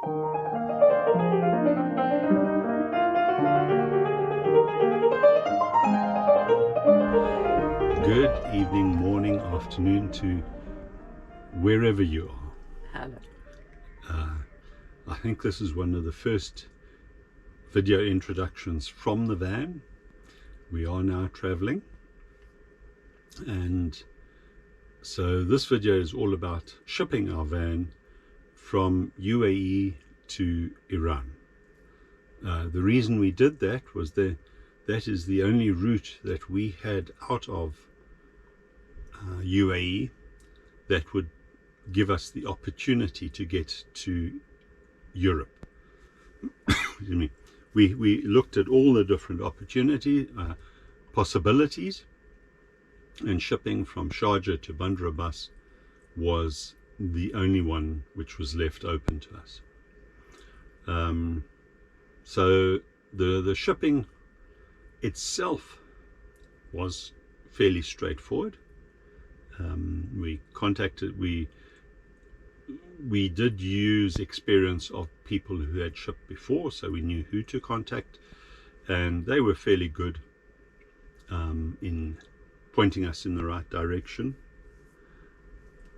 Good evening, morning, afternoon to wherever you are. Hello. I think this is one of the first video introductions from the van. We are now traveling, and so this video is all about shipping our van from UAE to Iran. The reason we did that was that is the only route that we had out of UAE that would give us the opportunity to get to Europe. Excuse me. We looked at all the different possibilities, and shipping from Sharjah to Bandar Abbas was the only one which was left open to us. So the shipping itself was fairly straightforward. We did use experience of people who had shipped before, so we knew who to contact, and they were fairly good in pointing us in the right direction.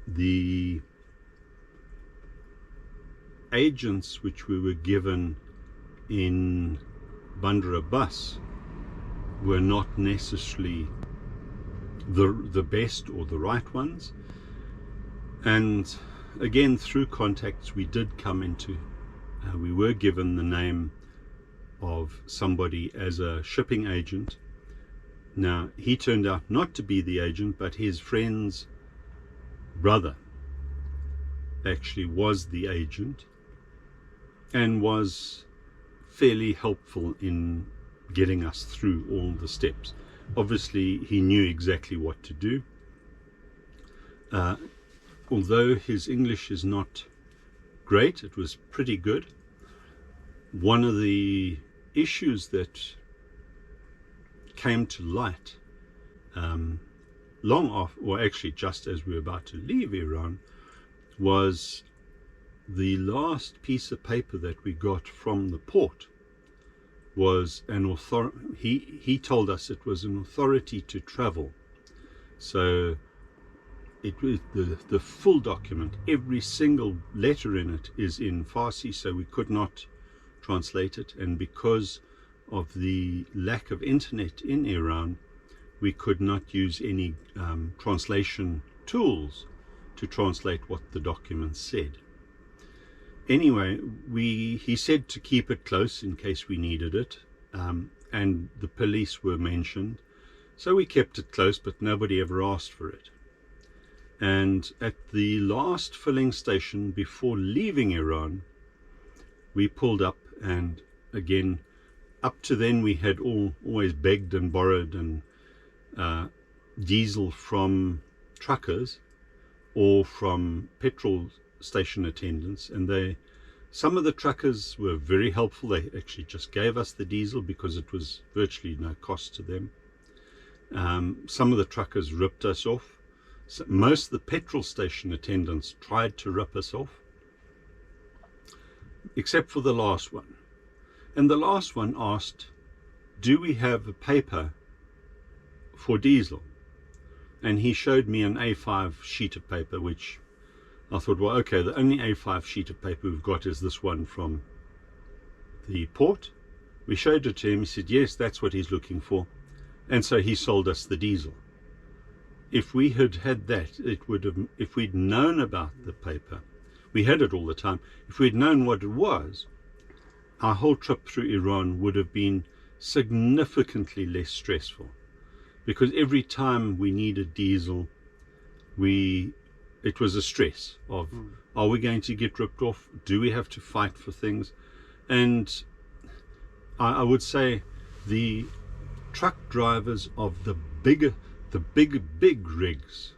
The agents which we were given in Bandar Abbas were not necessarily the best or the right ones, and again, through contacts we did come into we were given the name of somebody as a shipping agent. Now, he turned out not to be the agent, but his friend's brother actually was the agent and was fairly helpful in getting us through all the steps. Obviously, he knew exactly what to do. Although his English is not great, it was pretty good. One of the issues that came to light long off, or actually just as we were about to leave Iran, was the last piece of paper that we got from the port was an authority. He told us it was an authority to travel. So it was the full document. Every single letter in it is in Farsi, so we could not translate it. And because of the lack of internet in Iran, we could not use any translation tools to translate what the document said. Anyway, he said to keep it close in case we needed it, and the police were mentioned, so we kept it close, but nobody ever asked for it. And at the last filling station before leaving Iran, we pulled up, and again, up to then we had always begged and borrowed and diesel from truckers or from petrol station attendants, and some of the truckers were very helpful. They actually just gave us the diesel because it was virtually no cost to them. Some of the truckers ripped us off. So most of the petrol station attendants tried to rip us off, except for the last one. And the last one asked, do we have a paper for diesel? And he showed me an A5 sheet of paper, which I thought, well, okay, the only A5 sheet of paper we've got is this one from the port. We showed it to him. He said, yes, that's what he's looking for. And so he sold us the diesel. If we had had that, it would have, if we'd known about the paper, we had it all the time. If we'd known what it was, our whole trip through Iran would have been significantly less stressful, because every time we needed diesel, it was a stress of, are we going to get ripped off? Do we have to fight for things? And I would say the truck drivers of the big rigs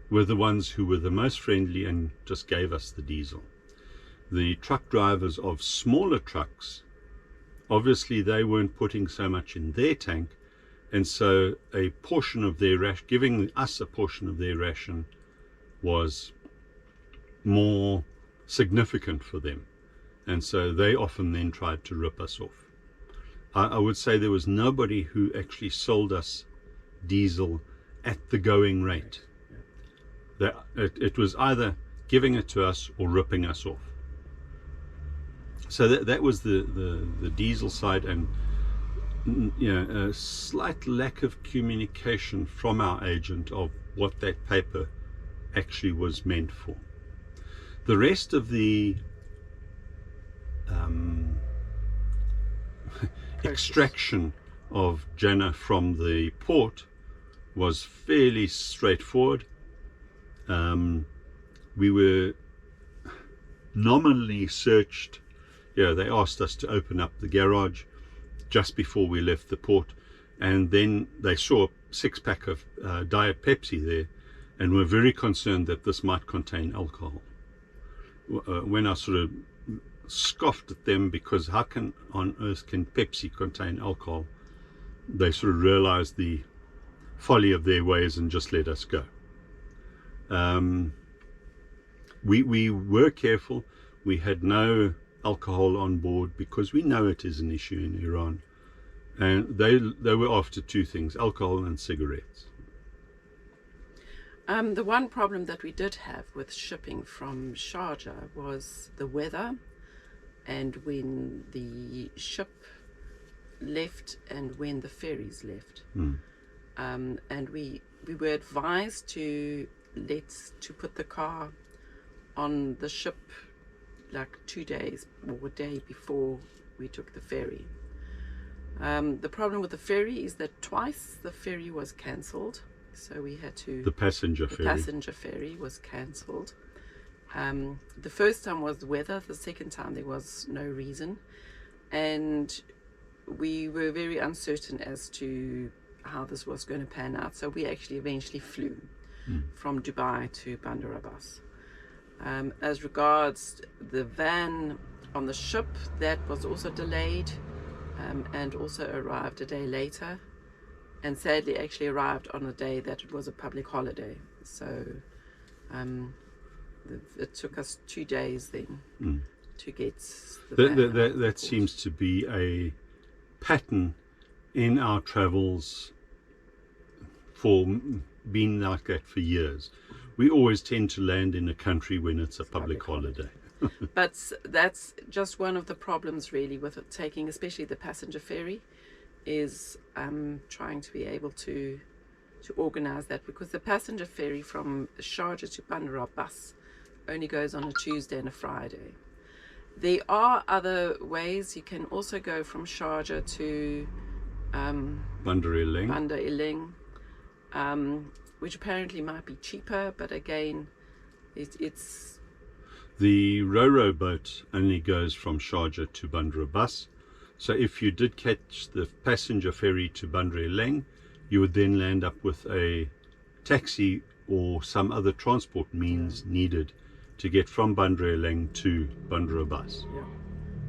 were the ones who were the most friendly and just gave us the diesel. The truck drivers of smaller trucks, obviously they weren't putting so much in their tank, and so a portion of their ration, giving us a portion of their ration, was more significant for them. and so they often then tried to rip us off. I would say there was nobody who actually sold us diesel at the going rate. It was either giving it to us or ripping us off. So that was the diesel side, and a slight lack of communication from our agent of what that paper actually was meant for. The rest of the extraction of Jannah from the port was fairly straightforward. We were nominally searched. They asked us to open up the garage just before we left the port, and then they saw a 6-pack of Diet Pepsi there and were very concerned that this might contain alcohol. When I sort of scoffed at them, because how on earth can Pepsi contain alcohol, they sort of realized the folly of their ways and just let us go. We were careful. We had no alcohol on board because we know it is an issue in Iran, and they were after two things: alcohol and cigarettes. The one problem that we did have with shipping from Sharjah was the weather, and when the ship left and when the ferries left. And we were advised to put the car on the ship like 2 days or a day before we took the ferry. The problem with the ferry is that twice the ferry was cancelled, so we had to... The passenger ferry was cancelled. The first time was the weather, the second time there was no reason, and we were very uncertain as to how this was going to pan out, so we actually eventually flew from Dubai to Bandar Abbas. As regards the van on the ship, that was also delayed and also arrived a day later, and sadly actually arrived on a day that it was a public holiday. So it took us 2 days then to get the van. That seems to be a pattern in our travels for being like that for years. We always tend to land in a country when it's a public holiday. But that's just one of the problems really with it, taking especially the passenger ferry, is trying to be able to organize that, because the passenger ferry from Sharjah to Bandar Abbas only goes on a Tuesday and a Friday. There are other ways. You can also go from Sharjah to Bandar Iling, which apparently might be cheaper, but again, it's... The Ro-Ro boat only goes from Sharjah to Bandar Abbas. So if you did catch the passenger ferry to Bandar Iling, you would then land up with a taxi or some other transport means needed to get from Bandar Iling to Bandar Abbas. Yeah.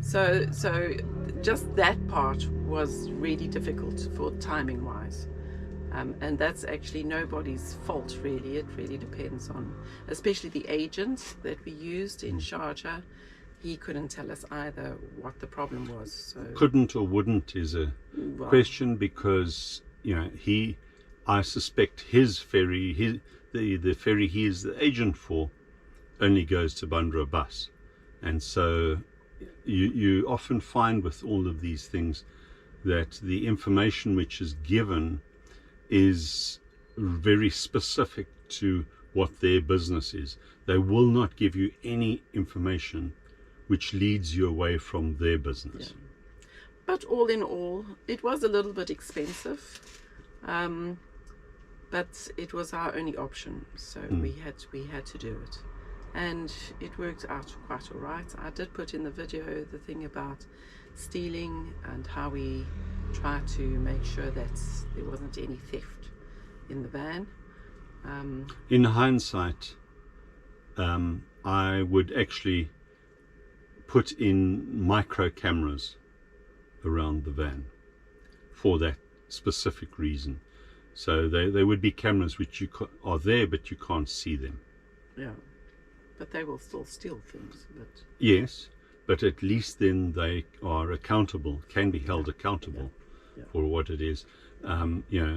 So just that part was really difficult for timing wise. And that's actually nobody's fault really. It really depends on, especially the agent that we used in Sharjah. He couldn't tell us either what the problem was. So. Couldn't or wouldn't is a question, because I suspect his ferry, the ferry he is the agent for, only goes to Bandar Abbas, and so you often find with all of these things that the information which is given is very specific to what their business is. They will not give you any information which leads you away from their business. Yeah. But all in all, it was a little bit expensive, but it was our only option, so we had to do it, and it worked out quite all right. I did put in the video the thing about stealing and how we tried to make sure that there wasn't any theft in the van. In hindsight, I would actually put in micro cameras around the van for that specific reason. So they would be cameras which are there, but you can't see them. Yeah, but they will still steal things. But yes, but at least then they are accountable, can be held accountable Yeah. for what it is. You know,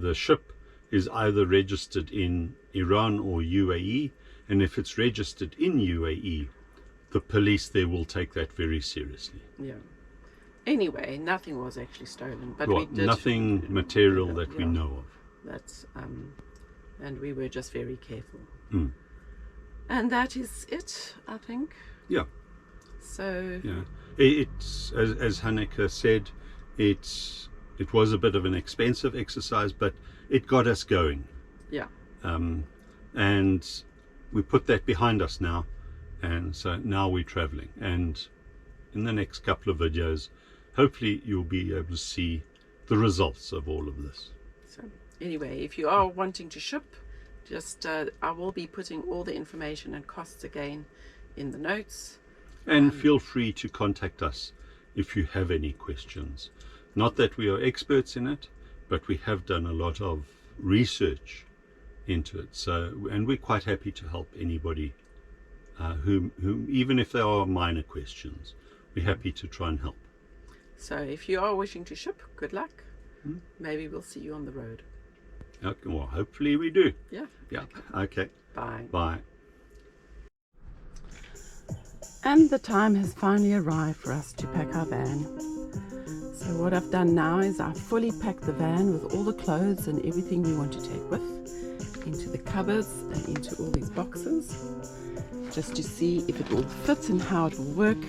the ship is either registered in Iran or UAE, and if it's registered in UAE, the police there will take that very seriously. Yeah. Anyway, nothing was actually stolen, but Well, we did nothing material that we yeah. know of. That's and we were just very careful. Mm. And that is it, I think. Yeah. So Yeah, it's as Hanneke said, it was a bit of an expensive exercise, but it got us going. yeah. And we put that behind us now, and so now we're traveling. And in the next couple of videos, hopefully you'll be able to see the results of all of this. So anyway, if you are wanting to ship, just I will be putting all the information and costs again in the notes. And feel free to contact us if you have any questions. Not that we are experts in it, but we have done a lot of research into it. So, and we're quite happy to help anybody whom even if there are minor questions, we're happy to try and help. So if you are wishing to ship, good luck. Maybe we'll see you on the road. Okay, well, hopefully we do. Yeah. Yeah. Okay. Bye. Bye. And the time has finally arrived for us to pack our van. So what I've done now is I've fully packed the van with all the clothes and everything we want to take with into the cupboards and into all these boxes, just to see if it all fits and how it will work.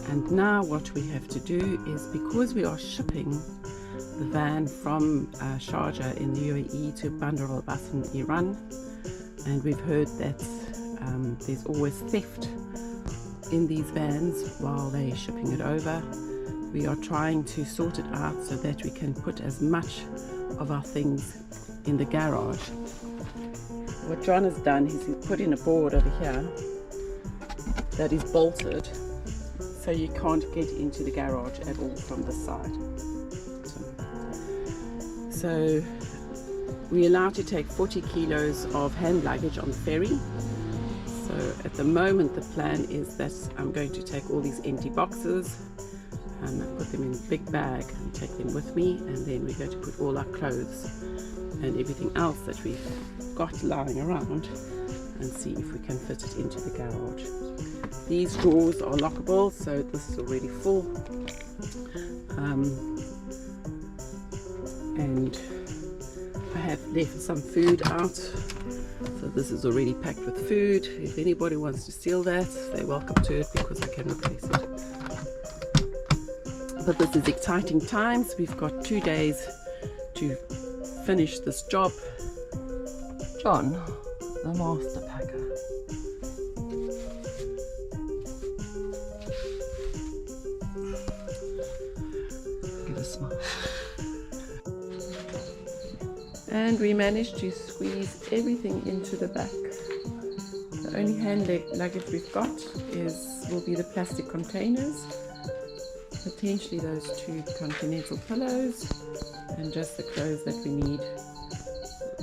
And now what we have to do is, because we are shipping the van from Sharjah in the UAE to Bandar Abbas in Iran, and we've heard that there's always theft in these vans while they're shipping it over. We are trying to sort it out so that we can put as much of our things in the garage. What John has done is he's put in a board over here that is bolted, so you can't get into the garage at all from the side. So we're allowed to take 40 kilos of hand luggage on the ferry. So at the moment the plan is that I'm going to take all these empty boxes and put them in a big bag and take them with me, and then we're going to put all our clothes and everything else that we've got lying around and see if we can fit it into the garage. These drawers are lockable, so this is already full. And I have left some food out, so this is already packed with food. If anybody wants to steal that, they're welcome to it, because I can replace it. But this is exciting times. We've got 2 days to finish this job. John, the master packer. Give a smile. And we managed to squeeze everything into the back. The only hand luggage we've got will be the plastic containers, potentially those 2 continental pillows, and just the clothes that we need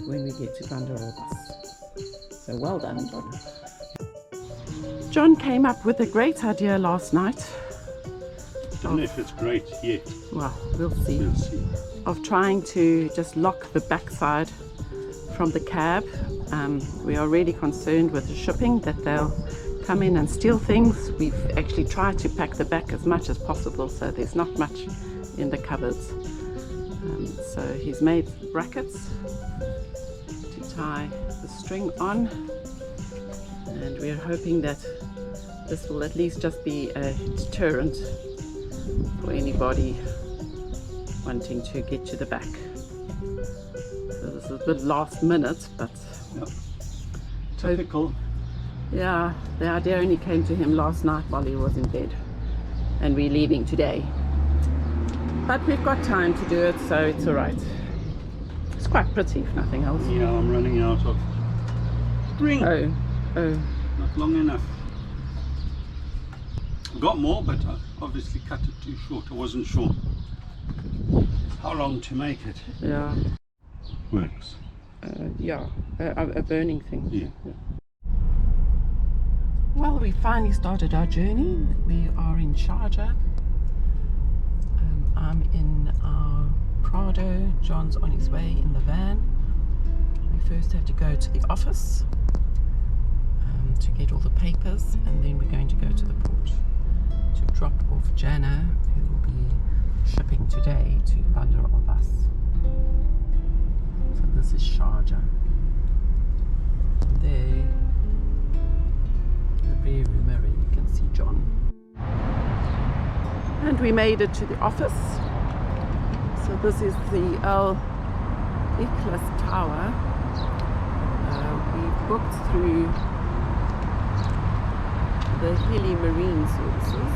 when we get to Bandar Abbas. So well done, John. John came up with a great idea last night. I don't know if it's great yet. Well, we'll see. We'll see. Of trying to just lock the backside from the cab. We are really concerned with the shipping, that they'll come in and steal things. We've actually tried to pack the back as much as possible, so there's not much in the cupboards. So he's made brackets to tie the string on, and we're hoping that this will at least just be a deterrent for anybody wanting to get to the back. So this is a bit last minute, but Yep. Typical. yeah, the idea only came to him last night while he was in bed, and we're leaving today. But we've got time to do it, so it's alright. It's quite pretty, if nothing else. Yeah, I'm running out of string. Oh. Not long enough. Got more, but I obviously cut it too short. I wasn't sure how long to make it. Yeah. Works. Yeah, a burning thing. Yeah. Well, we finally started our journey. We are in Sharjah. I'm in our Prado. John's on his way in the van. We first have to go to the office to get all the papers, and then we're going to go to the port to drop off Jana, who will be shipping today to Bandar Abbas. So this is Sharjah. There, in the rear view mirror, you can see John. And we made it to the office. So this is the Al Ikhlas Tower. We booked through the Hili Marine Services.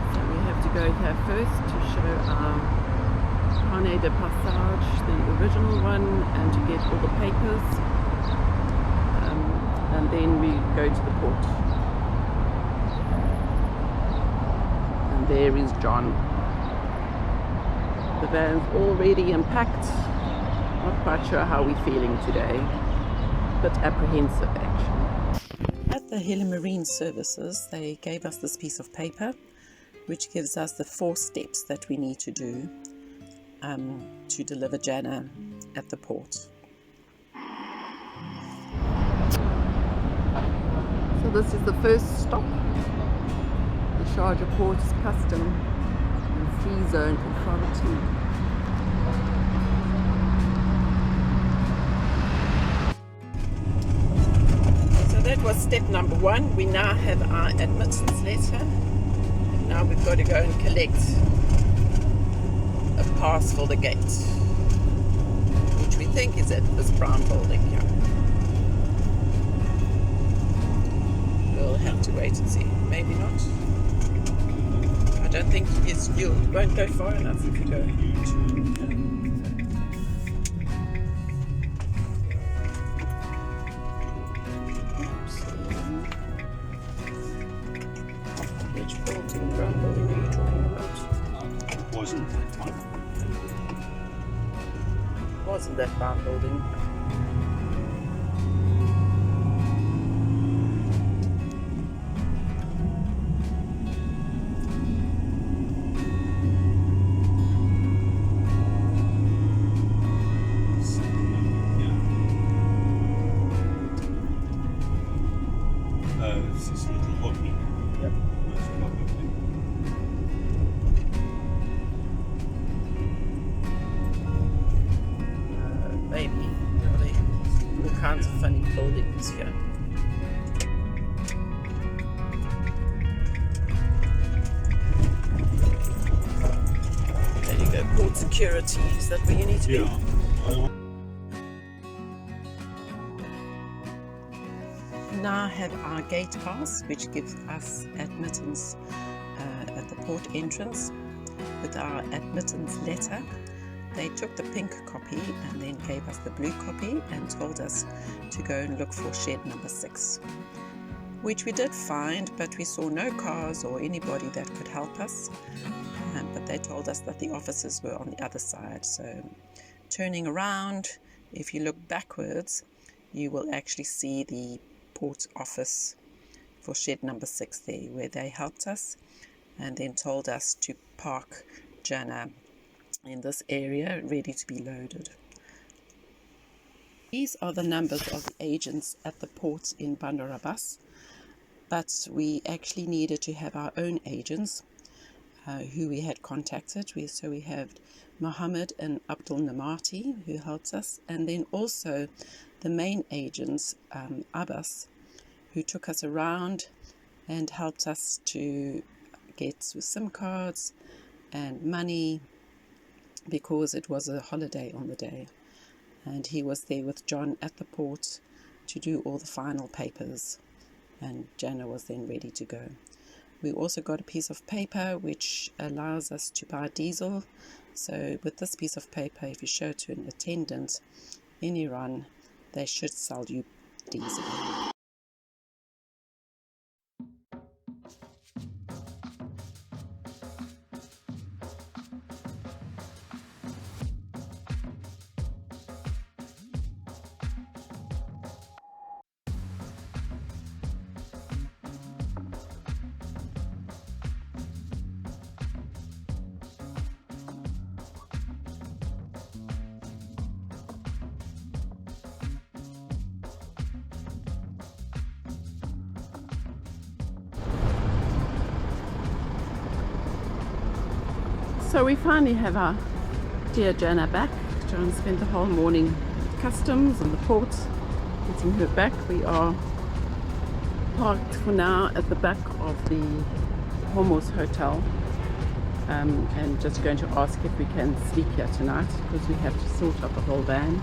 So we have to go there first to show our Hanneke de Passage, the original one, and to get all the papers. And then we go to the port. And there is John. The van's already unpacked. Not quite sure how we're feeling today, but apprehensive actually. At the Hili Marine Services, they gave us this piece of paper, which gives us the 4 steps that we need to do to deliver Jana at the port. So this is the first stop, the Sharjah Port's custom and free zone authority. So that was step number 1. We now have our admittance letter. Now we've got to go and collect a pass for the gate, which we think is at this brown building here. We'll have to wait and see. Maybe not. I don't think you won't go far enough if you go. Which building, brown building are you talking about? It wasn't that one. Wasn't that brown building? It's this little hobby. Yep. Most probably. Maybe. Really. All kinds of funny buildings here. There you go. Port security. Is that where you need to be? Yeah. Now have our gate pass, which gives us admittance at the port entrance with our admittance letter. They took the pink copy and then gave us the blue copy and told us to go and look for shed number 6, which we did find, but we saw no cars or anybody that could help us. But they told us that the officers were on the other side. So turning around, if you look backwards, you will actually see the port office for shed number 6 there, where they helped us and then told us to park Jana in this area ready to be loaded. These are the numbers of the agents at the port in Bandar Abbas, but we actually needed to have our own agents who we had contacted. So we have Mohammed and Abdul Namati who helped us, and then also the main agents, Abbas, who took us around and helped us to get SIM cards and money, because it was a holiday on the day. And he was there with John at the port to do all the final papers, and Jana was then ready to go. We also got a piece of paper which allows us to buy diesel. So with this piece of paper, if you show it to an attendant in Iran, they should sell you diesel. So we finally have our dear Jana back. Joan spent the whole morning at customs and the port getting her back. We are parked for now at the back of the Hormuz Hotel, and just going to ask if we can sleep here tonight because we have to sort out the whole van.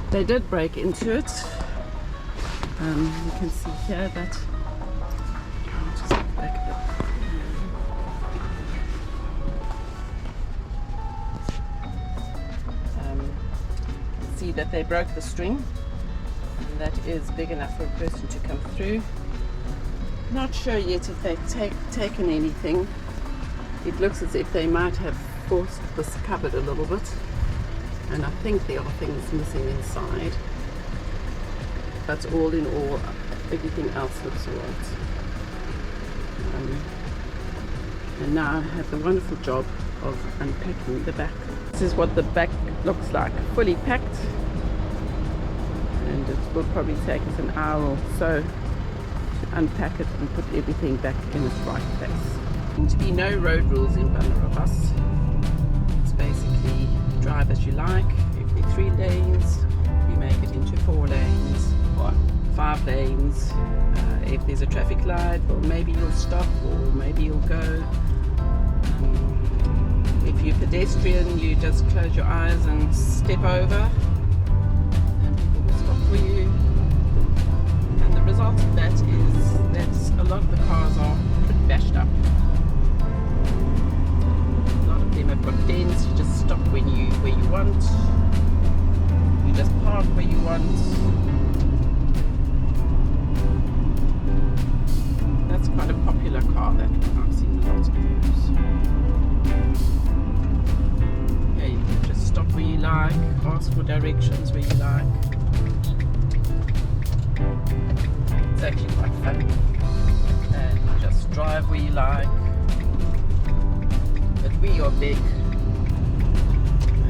They did break into it. You can see here that I'll just look back a bit. See that they broke the string, and that is big enough for a person to come through. Not sure yet if they've taken anything. It looks as if they might have forced this cupboard a little bit, and I think there are things missing inside, but all in all everything else looks alright. And now I have the wonderful job of unpacking the back. This is what the back looks like, fully packed, and it will probably take us an hour or so to unpack it and put everything back in its right place. There seem to be no road rules in Bandar Abbas. It's basically drive as you like. If there are 3 lanes, you make it into 4 lanes or 5 lanes. If there's a traffic light, well, maybe you'll stop or maybe you'll go. If you're pedestrian, you just close your eyes and step over, and people will stop for you. And the result of that is that a lot of the cars are pretty bashed up. A lot of them have got dents. You just stop where you want. You just park where you want. That's quite a popular car, that one. I've seen a lot of those. You can just stop where you like, ask for directions where you like. It's actually quite fun. And you just drive where you like. But we are big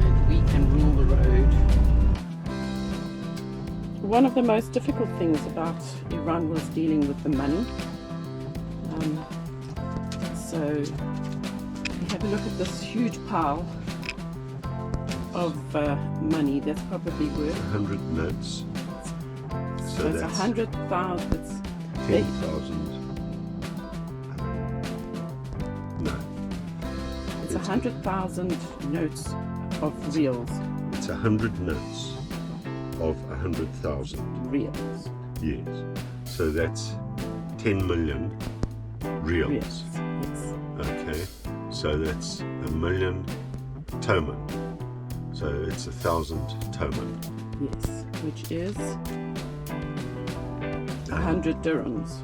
and we can rule the road. One of the most difficult things about Iran was dealing with the money. So we have a look at this huge pile of money that's probably worth 100 notes. So it's 100,000. It's 10,000. No. It's 100,000 notes of reals. It's 100 notes of 100,000 Reals. Yes. So that's 10 million reals. Reals. Yes. Okay. So that's 1 million toman. So it's 1,000 toman. Yes. Which is 100 dirhams.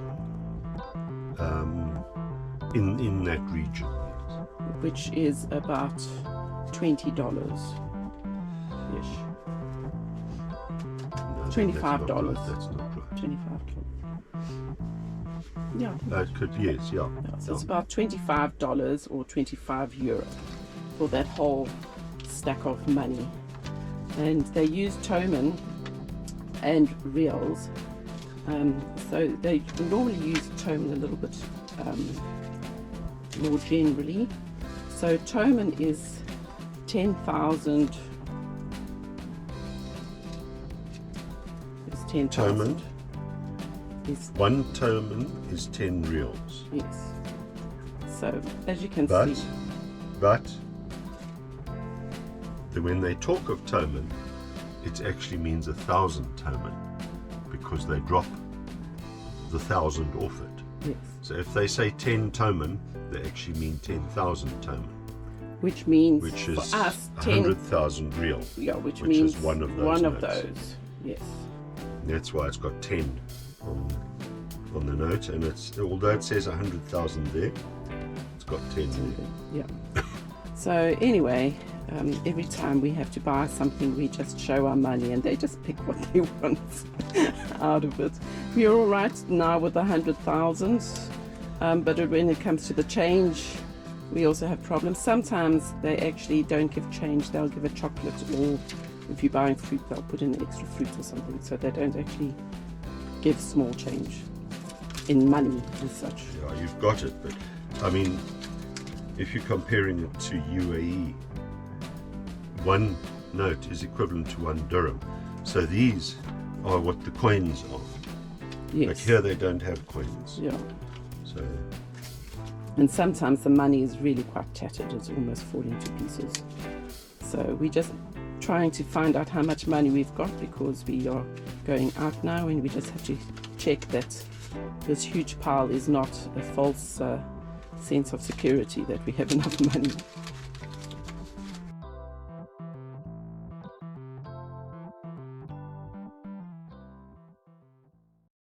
In that region. Which is about $20 ish. No, $25. That's not right. $25. Yeah. It could, yes, yeah. So it's about $25 or €25 for that whole stack of money. And they use toman and reals. So they normally use toman a little bit more generally. So toman is 10,000. It's 10,000. Toman. Is 1 toman is 10 reals. yes. So as you can But see, when they talk of toman, it actually means 1,000 toman because they drop the 1,000 off it. yes, So if they say 10 toman, they actually mean 10,000 toman, which means which is for us 10. 100,000 real. Yeah, which which means is one of those One of notes. those. Yes. And that's why it's got 10 on the note, and it's, although it says 100,000 there, it's got 10 there. Yeah. So anyway, every time we have to buy something, we just show our money, and they just pick what they want out of it. We're all right now with the 100,000, but when it comes to the change, we also have problems. Sometimes they actually don't give change; they'll give a chocolate, or if you're buying fruit, they'll put in extra fruit or something. So they don't actually give small change in money and such. Yeah, you've got it, but I mean, if you're comparing it to UAE, 1 note is equivalent to 1 dirham. So these are what the coins are. Yes. But here they don't have coins. Yeah. So And sometimes the money is really quite tattered. It's almost falling to pieces. So we're just trying to find out how much money we've got, because we are going out now and we just have to check that this huge pile is not a false sense of security that we have enough money.